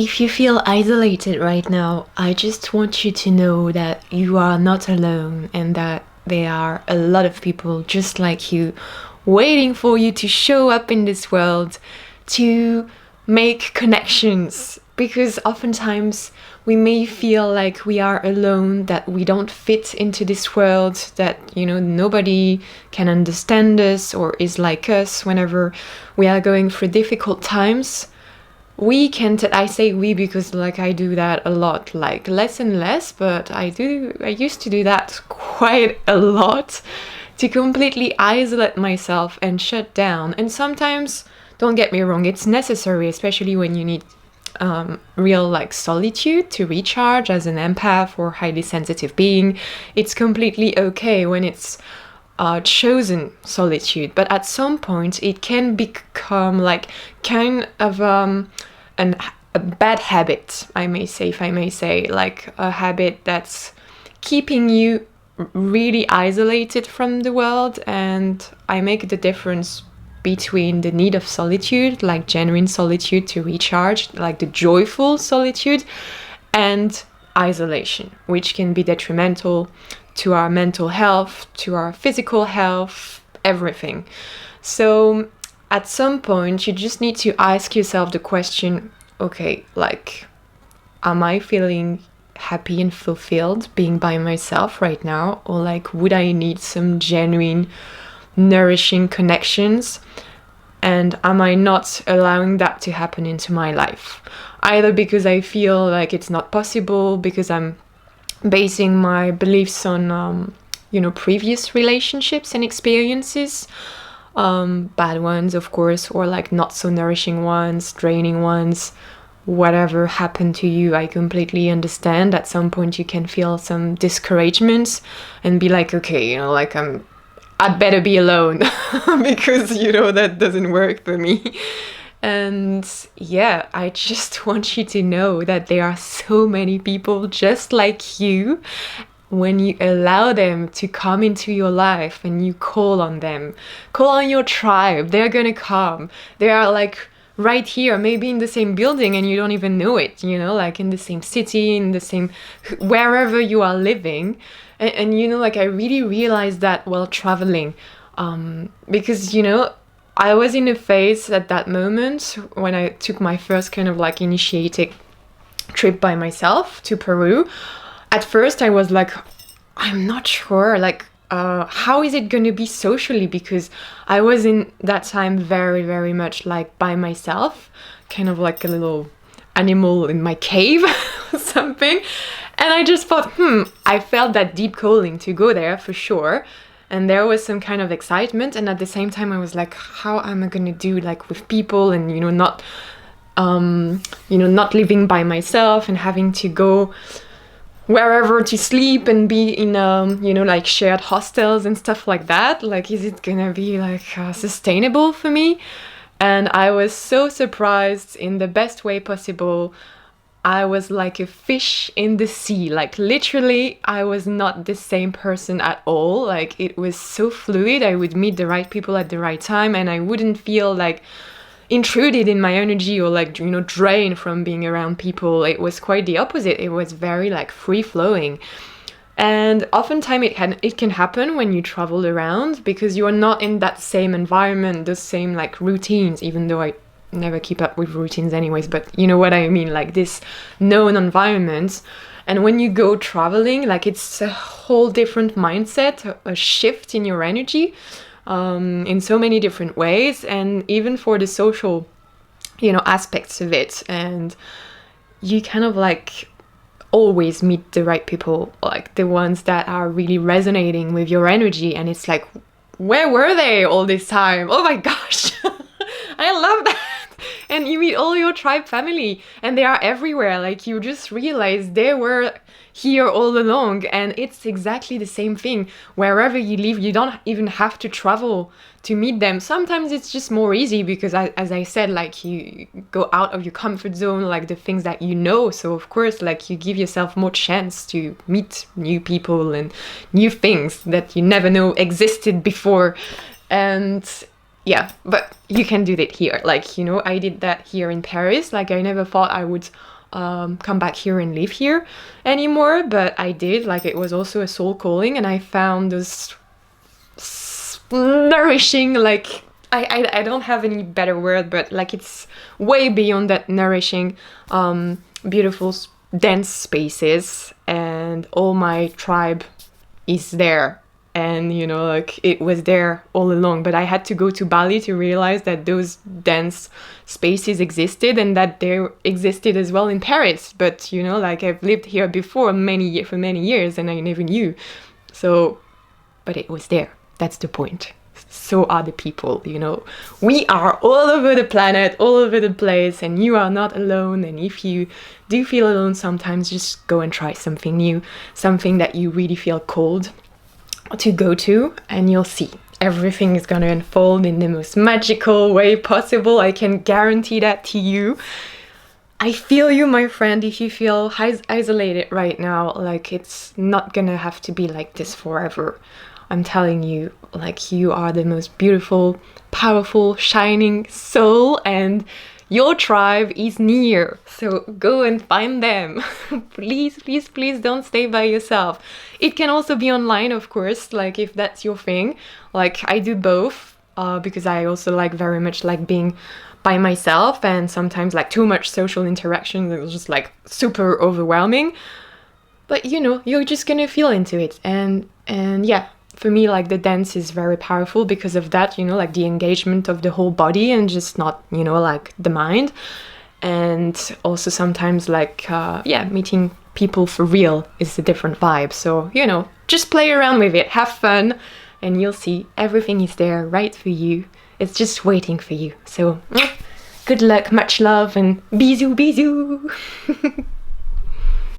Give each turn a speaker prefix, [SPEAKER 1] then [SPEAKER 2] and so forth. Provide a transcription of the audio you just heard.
[SPEAKER 1] If you feel isolated right now, I just want you to know that you are not alone and that there are a lot of people just like you waiting for you to show up in this world to make connections. Because oftentimes we may feel like we are alone, that we don't fit into this world, that, nobody can understand us or is like us whenever we are going through difficult times. I say we because I do that a lot, less and less, but I used to do that quite a lot, to completely isolate myself and shut down. And sometimes, don't get me wrong, it's necessary, especially when you need real solitude to recharge as an empath or highly sensitive being. It's completely okay when it's chosen solitude, but at some point it can become kind of a bad habit, I may say, like a habit that's keeping you really isolated from the world. And I make the difference between the need of solitude, like genuine solitude to recharge, like the joyful solitude, and isolation, which can be detrimental to our mental health, to our physical health, everything. So at some point, you just need to ask yourself the question, okay, am I feeling happy and fulfilled being by myself right now? Or would I need some genuine, nourishing connections? And am I not allowing that to happen into my life? Either because I feel like it's not possible, because I'm basing my beliefs on, previous relationships and experiences, bad ones, of course, or not so nourishing ones, draining ones. Whatever happened to you, I completely understand. At some point you can feel some discouragement and be like, okay, I'd better be alone because, that doesn't work for me. And yeah, I just want you to know that there are so many people just like you. When you allow them to come into your life and you call on them, call on your tribe, they're gonna come. They are right here, maybe in the same building and you don't even know it, in the same city, in the same, wherever you are living. And I really realized that while traveling, because, I was in a phase at that moment when I took my first kind of initiatic trip by myself to Peru. At first I was I'm not sure, how is it going to be socially? Because I was in that time very, very much by myself, kind of like a little animal in my cave or something. And I just thought, I felt that deep calling to go there for sure. And there was some kind of excitement. And at the same time, I was how am I going to do with people and, not, not living by myself and having to go wherever to sleep and be in, shared hostels and stuff like that. Is it gonna be sustainable for me? And I was so surprised in the best way possible. I was like a fish in the sea. Literally, I was not the same person at all. It was so fluid. I would meet the right people at the right time and I wouldn't feel intruded in my energy or drained from being around people. It was quite the opposite. It was very free flowing. And oftentimes it can happen when you travel around because you are not in that same environment, the same routines, even though I never keep up with routines anyways, but you know what I mean, this known environment. And when you go traveling, it's a whole different mindset, a shift in your energy. In so many different ways, and even for the social, aspects of it. And you kind of always meet the right people, the ones that are really resonating with your energy. And it's where were they all this time? Oh my gosh, I love that. And you meet all your tribe family and they are everywhere. You just realize they were here all along. And it's exactly the same thing. Wherever you live, you don't even have to travel to meet them. Sometimes it's just more easy because, as I said, you go out of your comfort zone, the things that you know. So of course, you give yourself more chance to meet new people and new things that you never know existed before. And yeah, but you can do that here. Like, you know, I did that here in Paris. Like, I never thought I would come back here and live here anymore, but I did. Like, it was also a soul calling, and I found this nourishing, like, I don't have any better word, but like it's way beyond that nourishing, beautiful, dense spaces, and all my tribe is there. And you know, like it was there all along, but I had to go to Bali to realize that those dense spaces existed, and that they existed as well in Paris. But you know, like I've lived here before for many years, and I never knew. So, but it was there. That's the point. So are the people, you know. We are all over the planet, all over the place, and you are not alone. And if you do feel alone sometimes, just go and try something new, something that you really feel called to go to, and you'll see everything is gonna unfold in the most magical way possible. I can guarantee that to you. I feel you, my friend, if you feel isolated right now. Like, it's not gonna have to be like this forever. I'm telling you, like, you are the most beautiful, powerful, shining soul, and your tribe is near. So go and find them. Please, please, please don't stay by yourself. It can also be online, of course, like if that's your thing. Like, I do both, because I also like very much like being by myself, and sometimes like too much social interaction, it was just like super overwhelming. But you know, you're just gonna feel into it, and yeah. For me, like the dance is very powerful because of that, you know, like the engagement of the whole body and just not, you know, like the mind. And also sometimes like, meeting people for real is a different vibe. So, you know, just play around with it, have fun, and you'll see everything is there right for you. It's just waiting for you. So, good luck, much love, and bisous, bisous.